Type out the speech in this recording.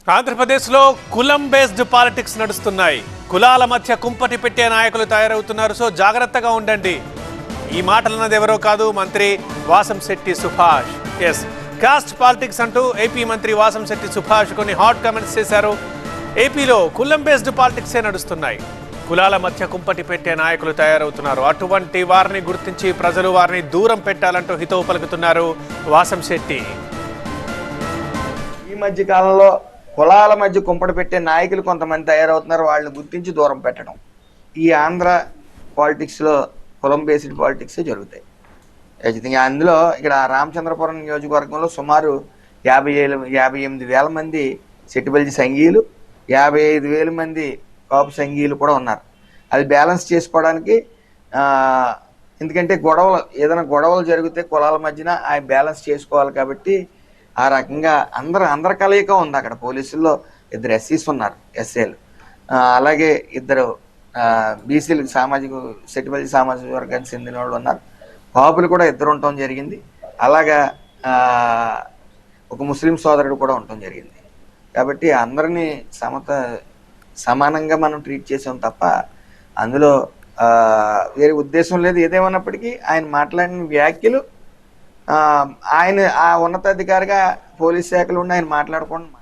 ఆంధ్రప్రదేశ్లో కులం based politics నడుస్తున్నాయి. కులాల మధ్య కుంపటి పెట్టే నాయకులు తయారవుతున్నారు. సో జాగ్రత్తగా ఉండండి. ఈ మాటలన్నది ఎవరో కాదు, మంత్రి Vasamsetti Subhash. Yes, caste politics అంటూ ఏపీ మంత్రి వాసంశెట్టి సుభాష్ కొన్ని హాట్ కామెంట్స్ చేశారు. ఏపీలో కులం బేస్డ్ పాలిటిక్సే నడుస్తున్నాయి. కులాల మధ్య కుంపటి పెట్టే నాయకులు తయారవుతున్నారు. అటువంటి వారిని గుర్తించి ప్రజలు వారిని దూరం పెట్టాలంటూ హితవు పలుకుతున్నారు వాసంశెట్టి. ఈ మధ్య కాలంలో కులాల మధ్య కుంపడి పెట్టే నాయకులు కొంతమంది తయారవుతున్నారు. వాళ్ళని గుర్తించి దూరం పెట్టడం, ఈ ఆంధ్ర పాలిటిక్స్లో కులం బేస్డ్ పాలిటిక్సే జరుగుతాయి. ఖచ్చితంగా అందులో ఇక్కడ రామచంద్రపురం నియోజకవర్గంలో సుమారు 58,000 మంది సెట్టిబల్జి సంఘీయులు, 55,000 మంది కాపు సంఘీయులు కూడా ఉన్నారు. అది బ్యాలెన్స్ చేసుకోవడానికి, ఎందుకంటే ఏదైనా గొడవలు జరిగితే కులాల మధ్యన ఆ బ్యాలెన్స్ చేసుకోవాలి కాబట్టి ఆ రకంగా అందరి కలయిక ఉంది. అక్కడ పోలీసుల్లో 2 ఎస్సీస్ ఉన్నారు, ఎస్ఏలు, అలాగే 2 బీసీలు సెట్టిబల్జి సామాజిక వర్గానికి చెందిన వాళ్ళు ఉన్నారు. కాపులు కూడా 2 ఉండటం జరిగింది. అలాగా ఒక ముస్లిం సోదరుడు కూడా ఉండటం జరిగింది. కాబట్టి అందరినీ సమానంగా మనం ట్రీట్ చేసాం తప్ప అందులో వేరే ఉద్దేశం లేదు. ఏదేమన్నప్పటికీ ఆయన మాట్లాడిన వ్యాఖ్యలు, ఆయన ఆ ఉన్నతాధికారిగా పోలీస్ శాఖలో ఉండి ఆయన మాట్లాడకుండా